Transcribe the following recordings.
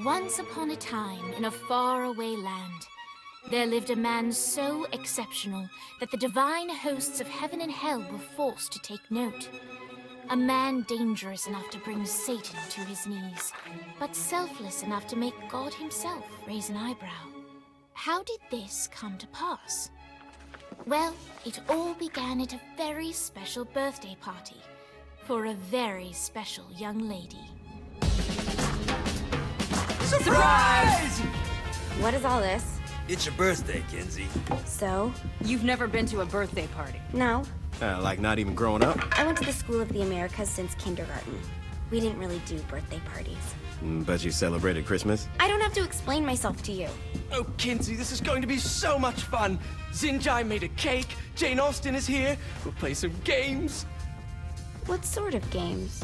Once upon a time, in a faraway land, there lived a man so exceptional that the divine hosts of heaven and hell were forced to take note. A man dangerous enough to bring Satan to his knees, but selfless enough to make God himself raise an eyebrow. How did this come to pass? Well, it all began at a very special birthday party for a very special young lady. Surprise! What is all this? It's your birthday, Kinsey. So? You've never been to a birthday party? No. Like not even growing up? I went to the School of the Americas since kindergarten. We didn't really do birthday parties. But you celebrated Christmas? I don't have to explain myself to you. Oh, Kinsey, this is going to be so much fun. Xinjai made a cake, Jane Austen is here, we'll play some games. What sort of games?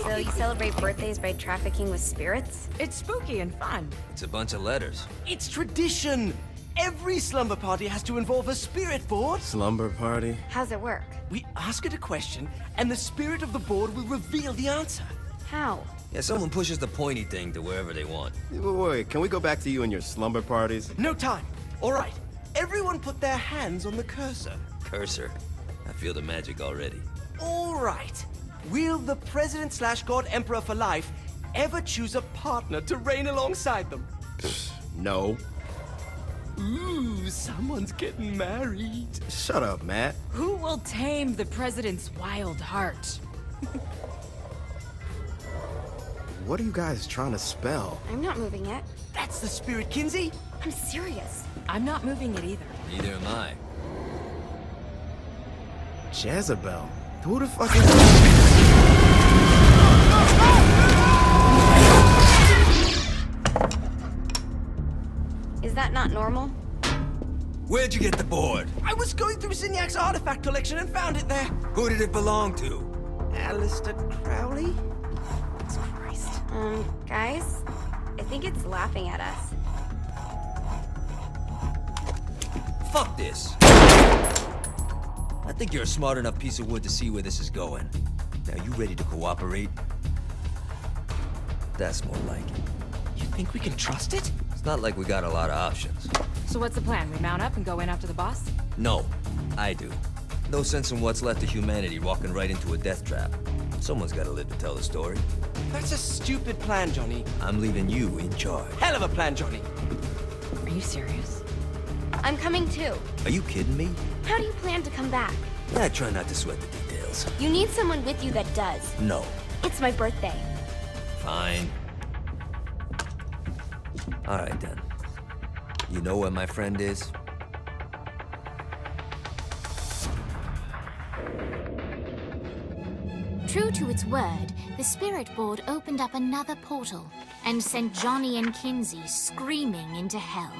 So you celebrate birthdays by trafficking with spirits? It's spooky and fun. It's a bunch of letters. It's tradition. Every slumber party has to involve a spirit board. Slumber party? How's it work? We ask it a question, and the spirit of the board will reveal the answer. How? Yeah, someone pushes the pointy thing to wherever they want. Wait, can we go back to you and your slumber parties? No time. All right. Everyone put their hands on the cursor. Cursor. I feel the magic already. All right. Will the President/God Emperor for life ever choose a partner to reign alongside them? No. Ooh, someone's getting married. Shut up, Matt. Who will tame the president's wild heart? What are you guys trying to spell? I'm not moving it. That's the spirit, Kinsey. I'm serious. I'm not moving it either. Neither am I. Jezebel. Who the fuck is... Is that not normal? Where'd you get the board? I was going through Signac's artifact collection and found it there. Who did it belong to? Aleister Crowley? Christ. Guys? I think it's laughing at us. Fuck this. I think you're a smart enough piece of wood to see where this is going. Now, you ready to cooperate? That's more like it. You think we can trust it? It's not like we got a lot of options. So what's the plan? We mount up and go in after the boss? No, I do. No sense in what's left of humanity walking right into a death trap. Someone's gotta live to tell the story. That's a stupid plan, Johnny. I'm leaving you in charge. Hell of a plan, Johnny. Are you serious? I'm coming too. Are you kidding me? How do you plan to come back? I try not to sweat the details. You need someone with you that does. No. It's my birthday. Fine. Alright then. You know where my friend is? True to its word, the spirit board opened up another portal and sent Johnny and Kinsey screaming into hell.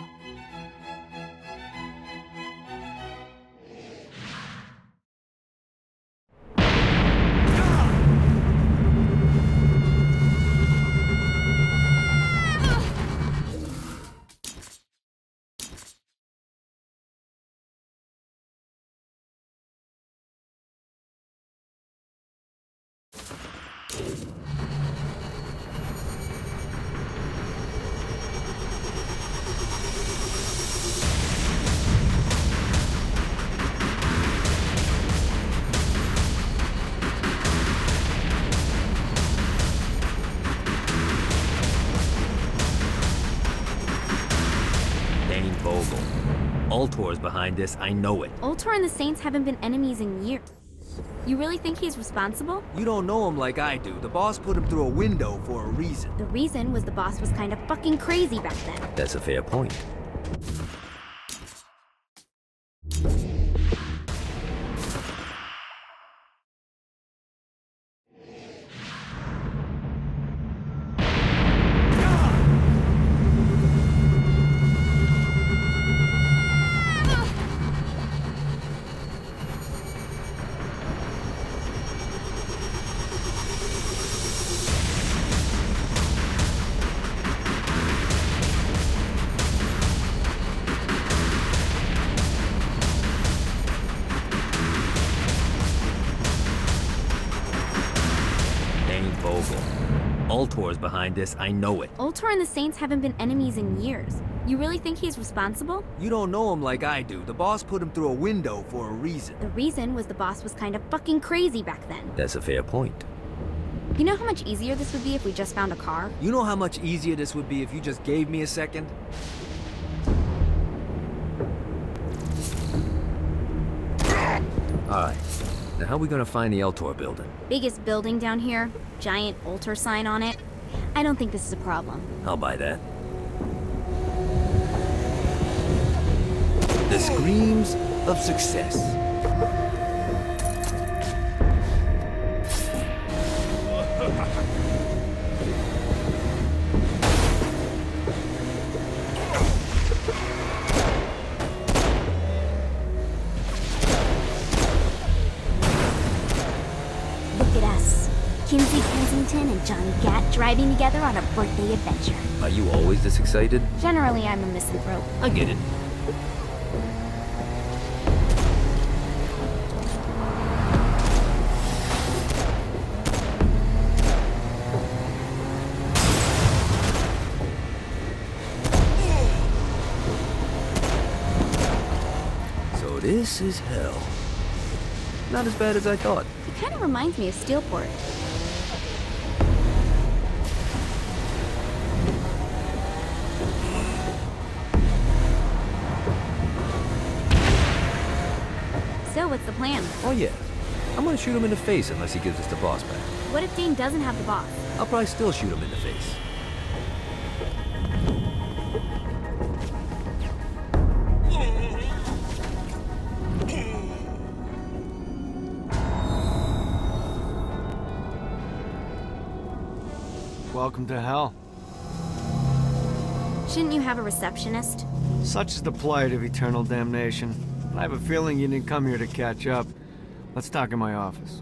Dane Vogel. Ultor's behind this, I know it. Ultor and the Saints haven't been enemies in years. You really think he's responsible? You don't know him like I do. The boss put him through a window for a reason. The reason was the boss was kind of fucking crazy back then. That's a fair point. Ultor's behind this, I know it. Ultor and the Saints haven't been enemies in years. You really think he's responsible? You don't know him like I do. The boss put him through a window for a reason. The reason was the boss was kind of fucking crazy back then. That's a fair point. You know how much easier this would be if we just found a car? You know how much easier this would be if you just gave me a second? Alright, now how are we gonna find the Ultor building? Biggest building down here, giant Ultor sign on it. I don't think this is a problem. I'll buy that. The screams of success. Look at us. Kinsey Kensington and Johnny Gat driving together on a birthday adventure. Are you always this excited? Generally, I'm a misanthrope. I get it. So this is hell. Not as bad as I thought. It kind of reminds me of Steelport. So, what's the plan? Oh yeah. I'm gonna shoot him in the face unless he gives us the boss back. What if Dane doesn't have the boss? I'll probably still shoot him in the face. Welcome to hell. Shouldn't you have a receptionist? Such is the plight of eternal damnation. I have a feeling you didn't come here to catch up. Let's talk in my office.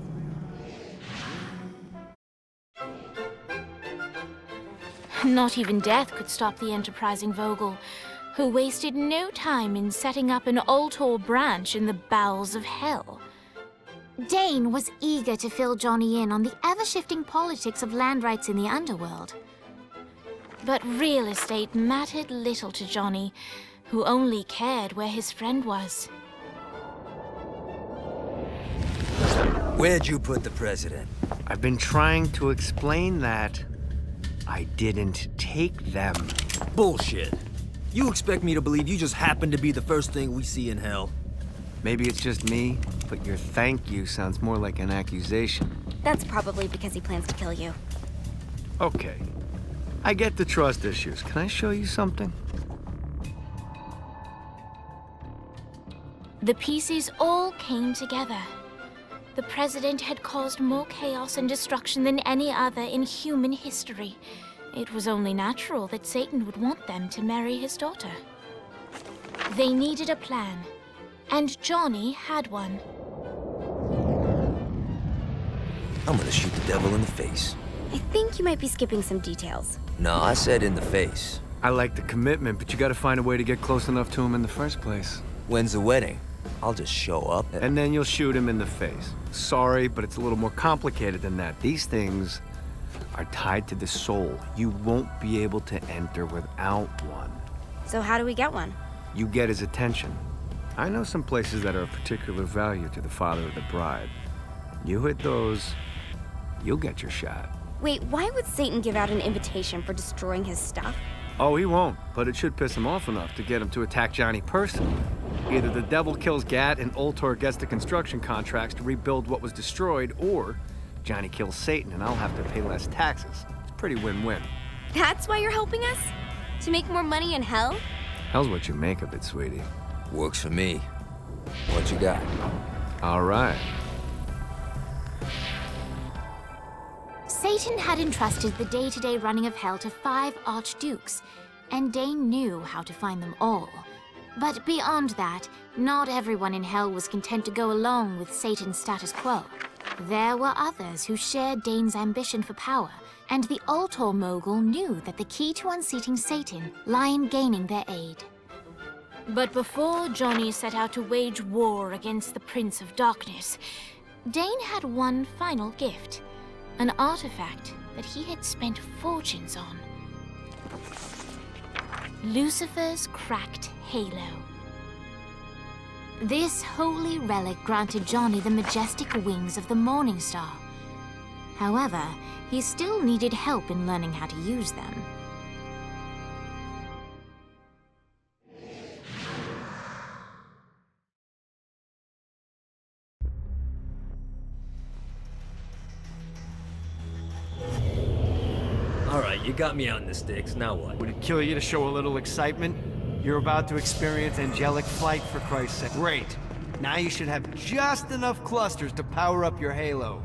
Not even death could stop the enterprising Vogel, who wasted no time in setting up an Ultor branch in the bowels of hell. Dane was eager to fill Johnny in on the ever-shifting politics of land rights in the underworld. But real estate mattered little to Johnny, who only cared where his friend was. Where'd you put the president? I've been trying to explain that. I didn't take them. Bullshit. You expect me to believe you just happened to be the first thing we see in hell? Maybe it's just me, but your thank you sounds more like an accusation. That's probably because he plans to kill you. Okay. I get the trust issues. Can I show you something? The pieces all came together. The president had caused more chaos and destruction than any other in human history. It was only natural that Satan would want them to marry his daughter. They needed a plan, and Johnny had one. I'm gonna shoot the devil in the face. I think you might be skipping some details. No, I said in the face. I like the commitment, but you gotta find a way to get close enough to him in the first place. When's the wedding? I'll just show up. And then you'll shoot him in the face. Sorry, but it's a little more complicated than that. These things are tied to the soul. You won't be able to enter without one. So how do we get one? You get his attention. I know some places that are of particular value to the father of the bride. You hit those, you'll get your shot. Wait, why would Satan give out an invitation for destroying his stuff? Oh, he won't, but it should piss him off enough to get him to attack Johnny personally. Either the devil kills Gat and Ultor gets the construction contracts to rebuild what was destroyed, or Johnny kills Satan and I'll have to pay less taxes. It's pretty win-win. That's why you're helping us? To make more money in hell? Hell's what you make of it, sweetie. Works for me. What you got? All right. Satan had entrusted the day-to-day running of hell to 5 archdukes, and Dane knew how to find them all. But beyond that, not everyone in hell was content to go along with Satan's status quo. There were others who shared Dane's ambition for power, and the Ultor mogul knew that the key to unseating Satan lay in gaining their aid. But before Johnny set out to wage war against the Prince of Darkness, Dane had one final gift, an artifact that he had spent fortunes on. Lucifer's cracked halo. This holy relic granted Johnny the majestic wings of the Morning Star. However, he still needed help in learning how to use them. Alright, you got me out in the sticks, now what? Would it kill you to show a little excitement? You're about to experience angelic flight, for Christ's sake. Great. Now you should have just enough clusters to power up your halo.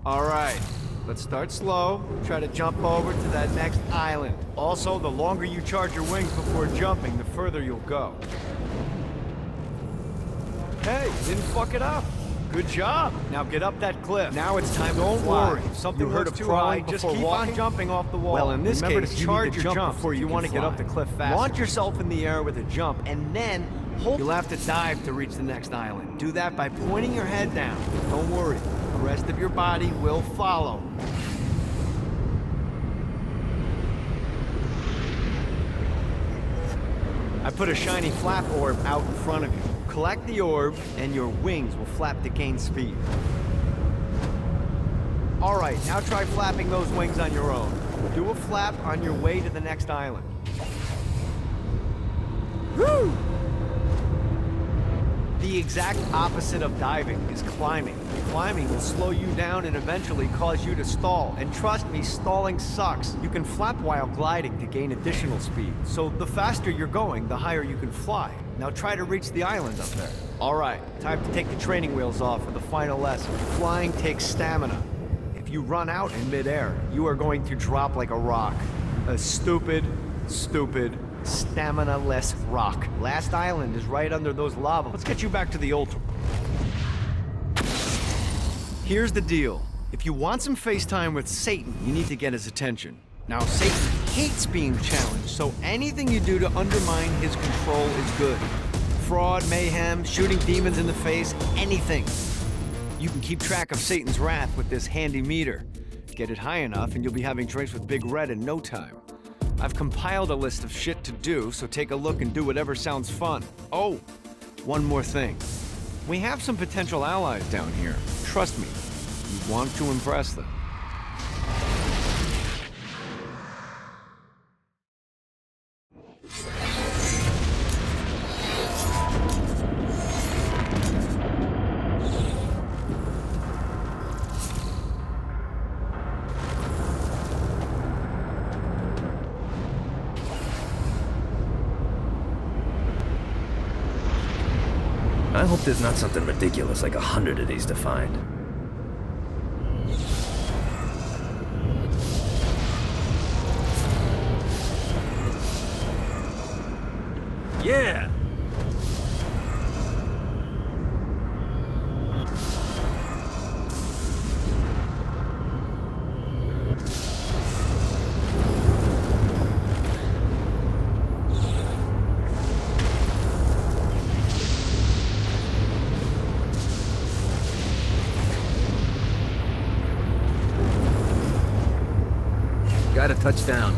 All right. Let's start slow. Try to jump over to that next island. Also, the longer you charge your wings before jumping, the further you'll go. Hey, you didn't fuck it up. Good job. Now get up that cliff. Now it's time to fly. Worry. If something hurts too high, just keep on jumping off the wall. Well, in this case, you need to jump before you want to get up the cliff fast. Launch yourself in the air with a jump, and then you'll have to dive to reach the next island. Do that by pointing your head down. Don't worry. The rest of your body will follow. I put a shiny flap orb out in front of you. Collect the orb, and your wings will flap to gain speed. All right, now try flapping those wings on your own. Do a flap on your way to the next island. Woo! The exact opposite of diving is climbing. Climbing will slow you down and eventually cause you to stall. And trust me, stalling sucks. You can flap while gliding to gain additional speed. So the faster you're going, the higher you can fly. Now try to reach the island up there. All right, time to take the training wheels off for the final lesson. Flying takes stamina. If you run out in midair, you are going to drop like a rock. A stupid, stamina-less rock. Last island is right under those lava. Let's get you back to the altar. Here's the deal. If you want some FaceTime with Satan, you need to get his attention. Now, Satan hates being challenged, so anything you do to undermine his control is good. Fraud, mayhem, shooting demons in the face, anything. You can keep track of Satan's wrath with this handy meter. Get it high enough and you'll be having drinks with Big Red in no time. I've compiled a list of shit to do, so take a look and do whatever sounds fun. Oh, one more thing. We have some potential allies down here. Trust me, you want to impress them. I hope there's not something ridiculous like 100 of these to find. Yeah! Got a touchdown.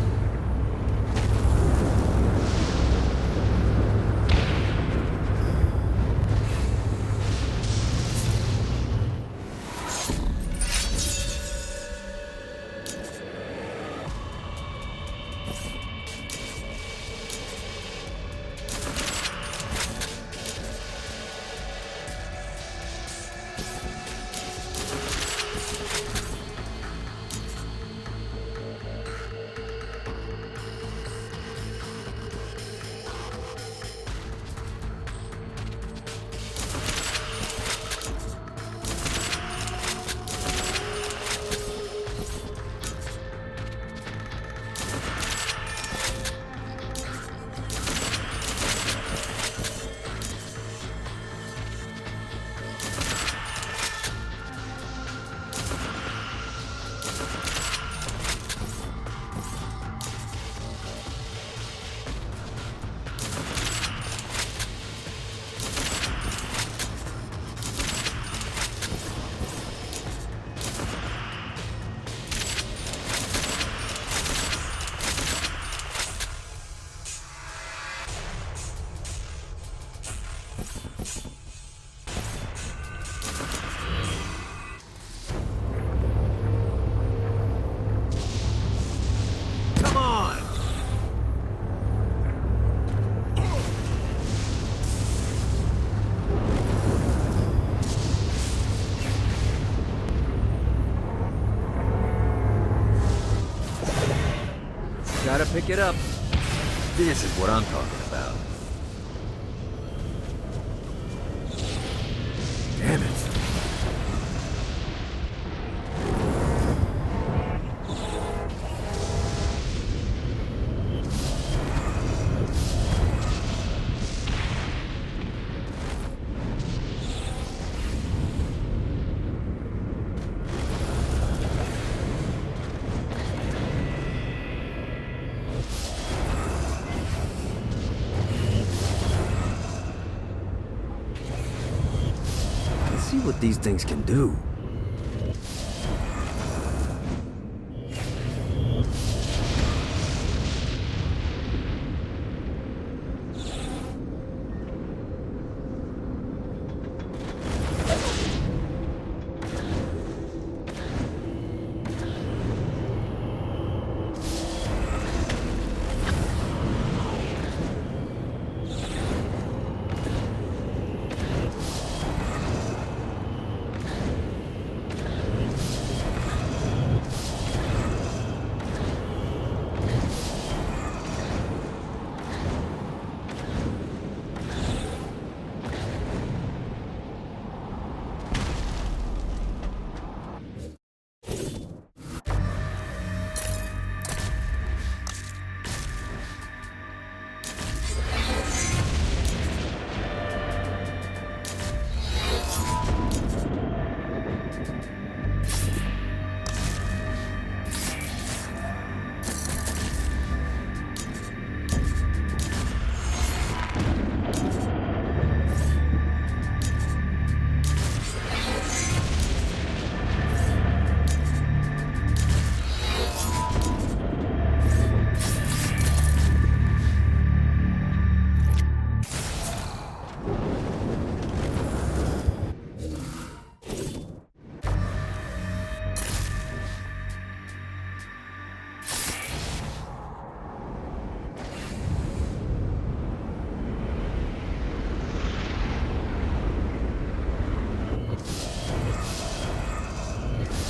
gotta pick it up. This is what I'm talking about. Damn it. See what these things can do.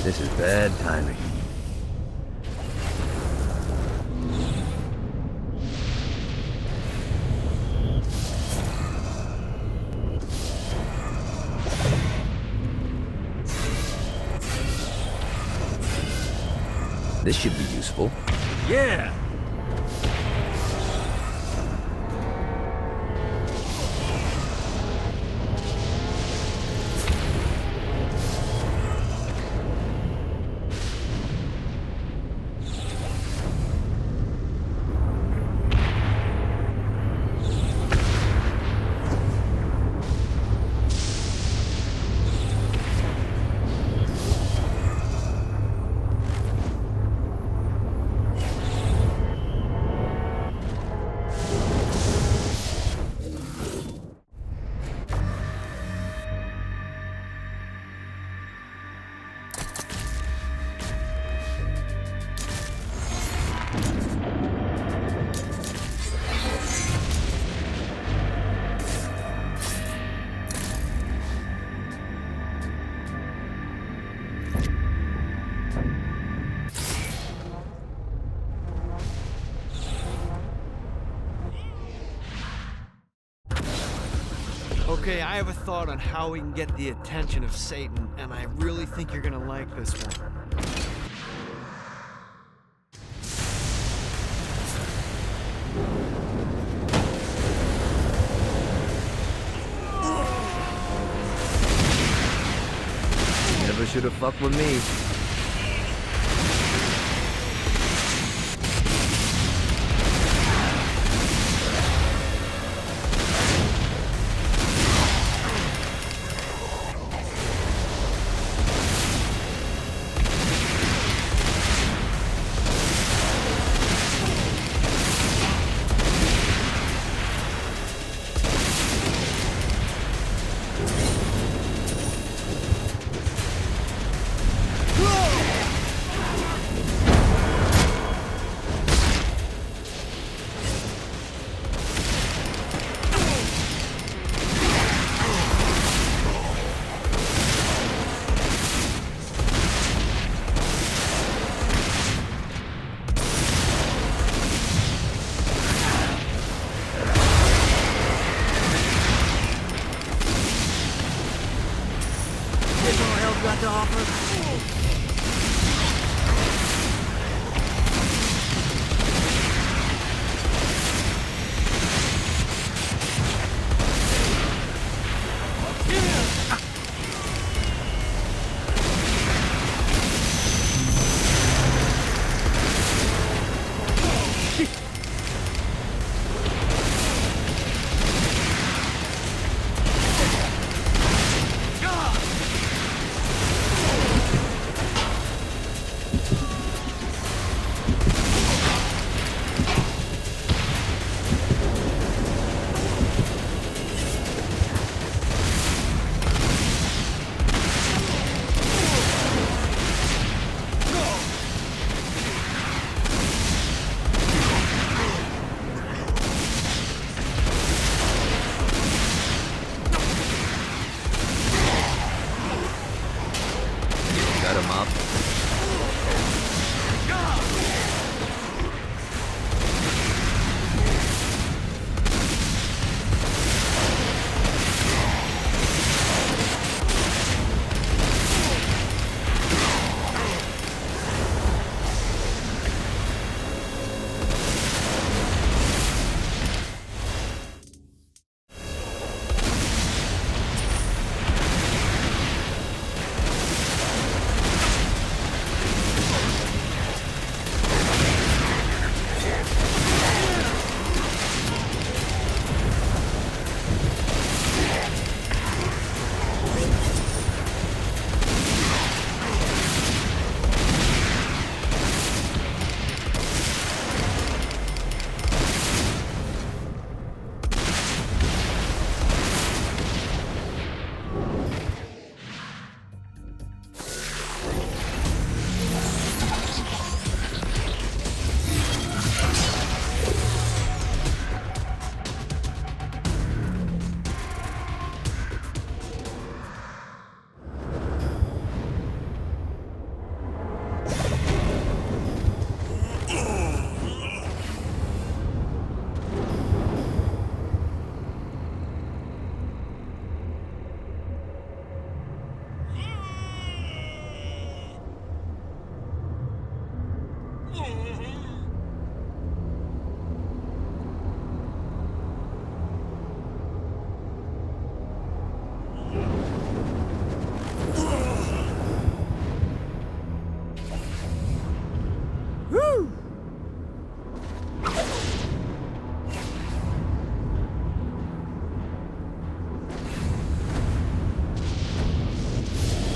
This is bad timing. This should be useful. Yeah! Okay, I have a thought on how we can get the attention of Satan, and I really think you're gonna like this one. Never should have fucked with me. to offer? Got him up.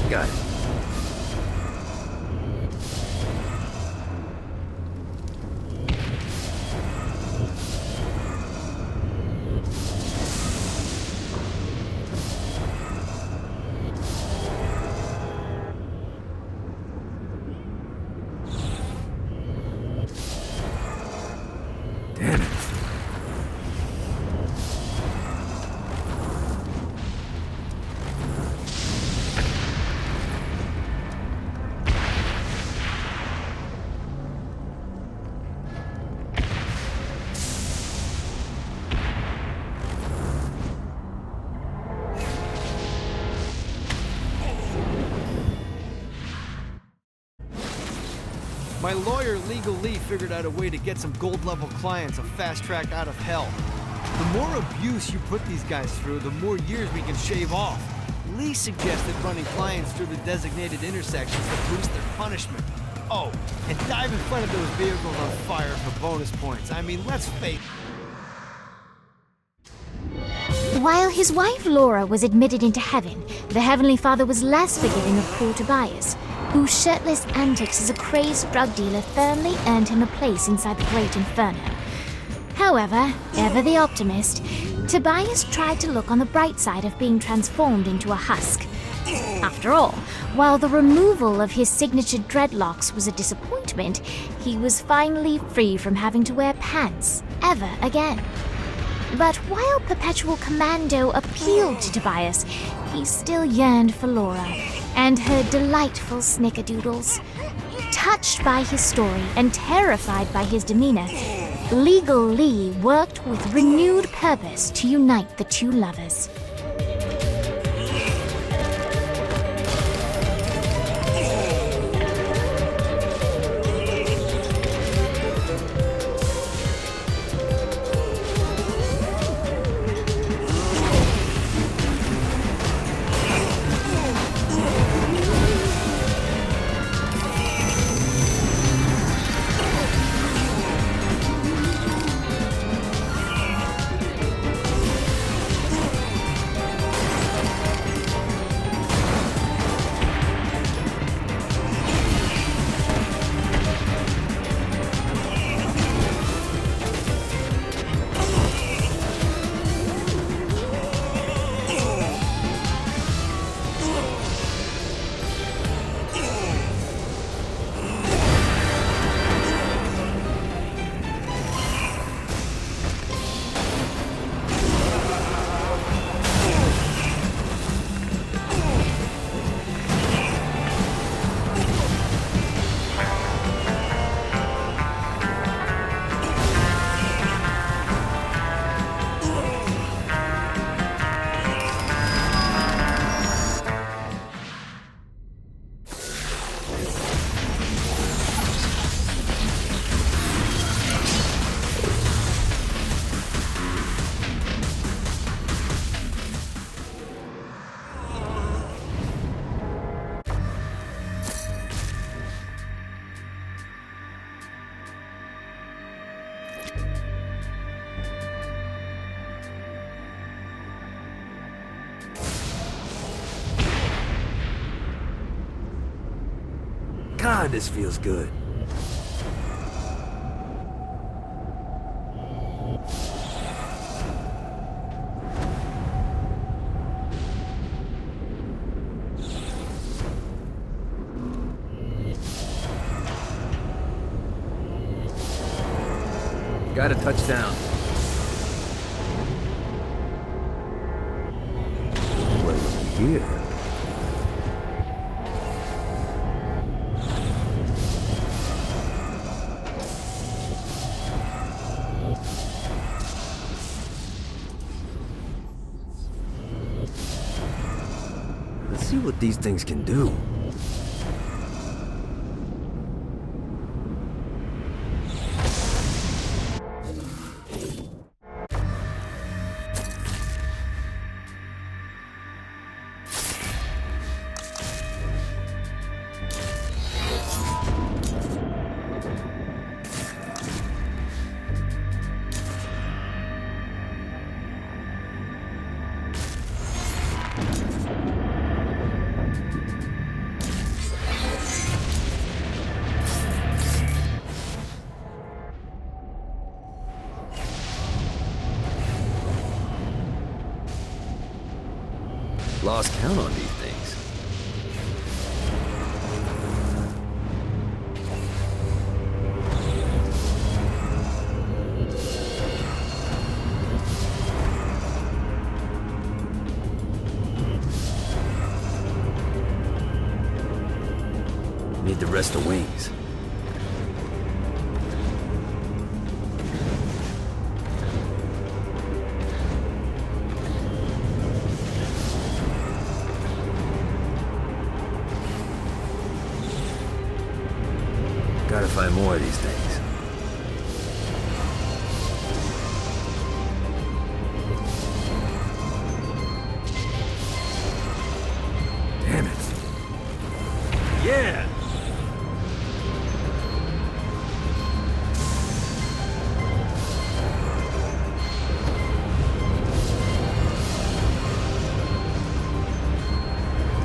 Got it. Damn it. My lawyer, Legal Lee, figured out a way to get some gold-level clients a fast track out of hell. The more abuse you put these guys through, the more years we can shave off. Lee suggested running clients through the designated intersections to boost their punishment. Oh, and dive in front of those vehicles on fire for bonus points. I mean, let's face it. While his wife Laura was admitted into heaven, the Heavenly Father was less forgiving of poor Tobias, whose shirtless antics as a crazed drug dealer firmly earned him a place inside the Great Inferno. However, ever the optimist, Tobias tried to look on the bright side of being transformed into a husk. After all, while the removal of his signature dreadlocks was a disappointment, he was finally free from having to wear pants ever again. But while Perpetual Commando appealed to Tobias, he still yearned for Laura and her delightful snickerdoodles. Touched by his story and terrified by his demeanor, Legal Lee worked with renewed purpose to unite the two lovers. God, this feels good. Got a touchdown. Well, here. Let's see what these things can do. Lost count on these things. Need the rest of wings. Gotta find more of these things. Damn it. Yeah!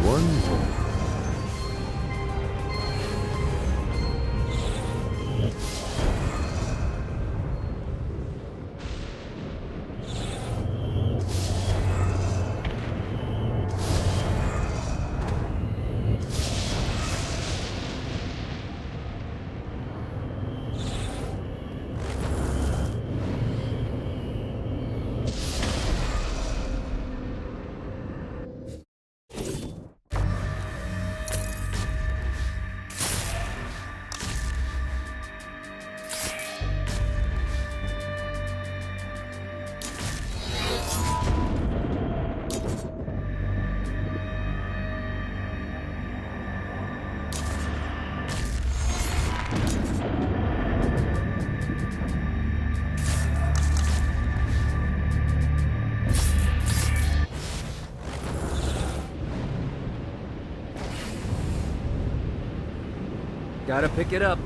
One more. Gotta pick it up.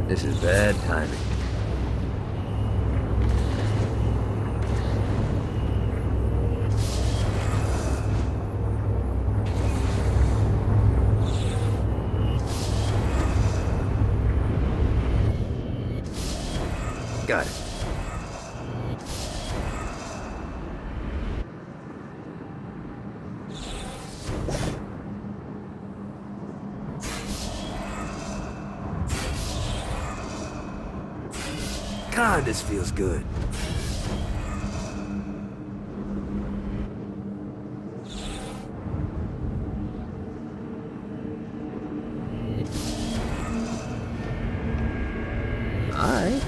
This is bad timing. Got it. God, this feels good. All right.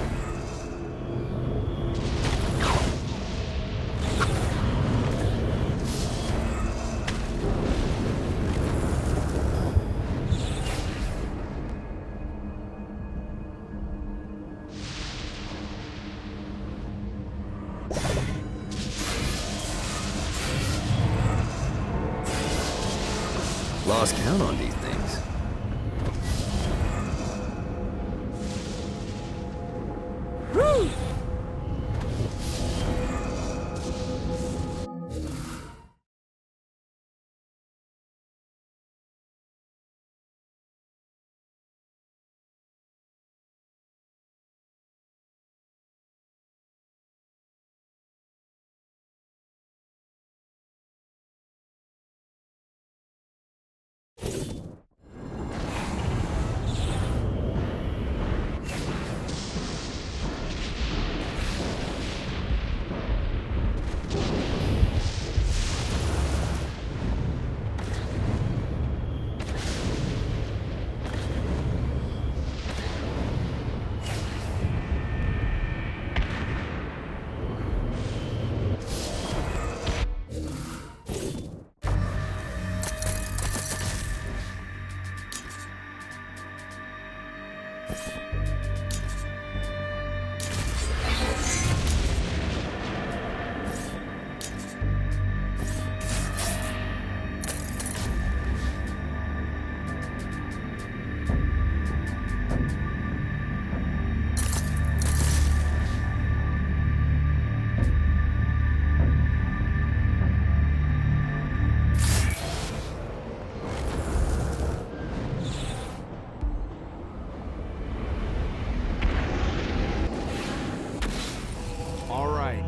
Lost count on these things.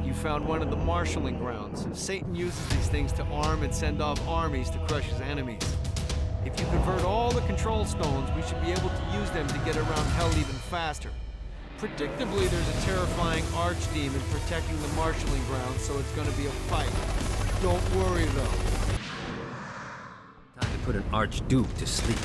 You found one of the marshalling grounds. Satan uses these things to arm and send off armies to crush his enemies. If you convert all the control stones, we should be able to use them to get around hell even faster. Predictably, there's a terrifying archdemon protecting the marshalling grounds, so it's gonna be a fight. Don't worry, though. Time to put an archduke to sleep.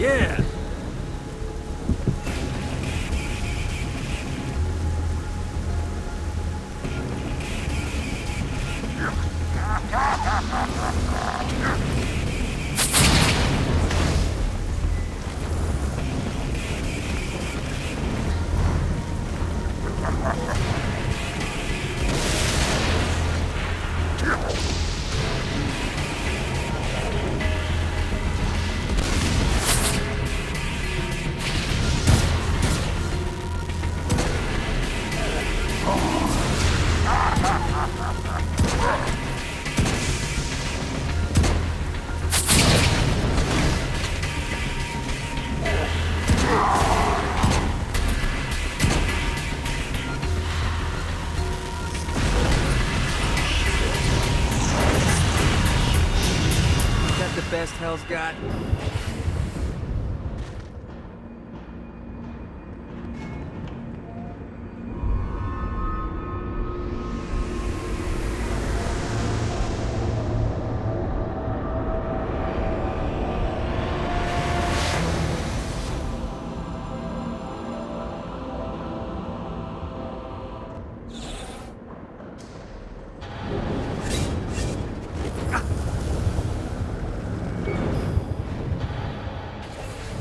Yeah! Is that the best Hell's got?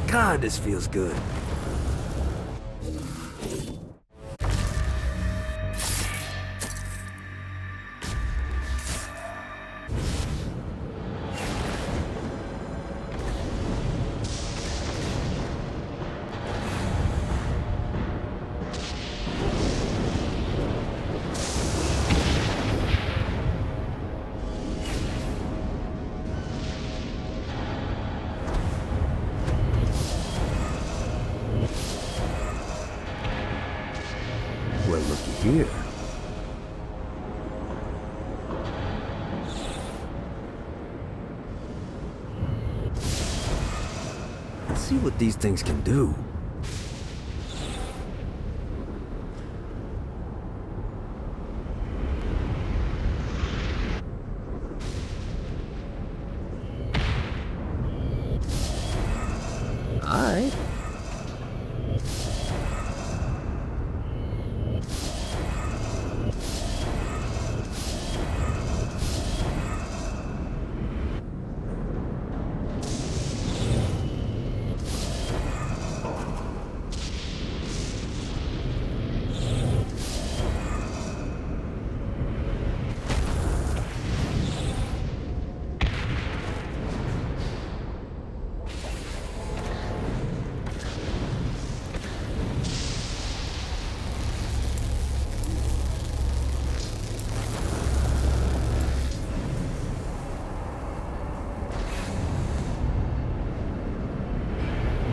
God, this feels good. Well, looky here. Let's see what these things can do. All right.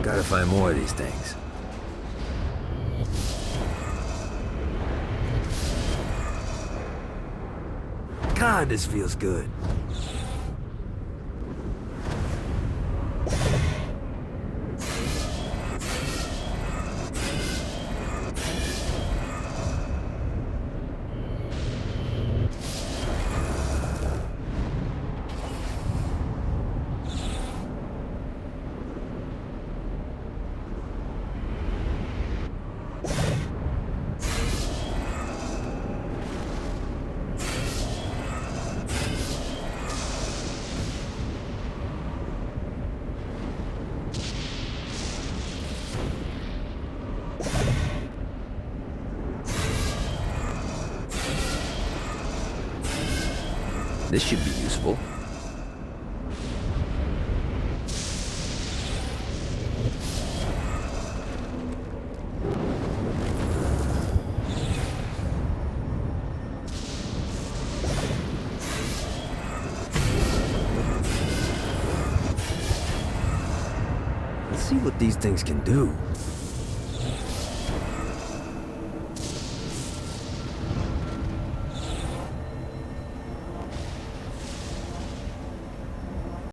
Gotta find more of these things. God, this feels good. This should be useful. Let's see what these things can do.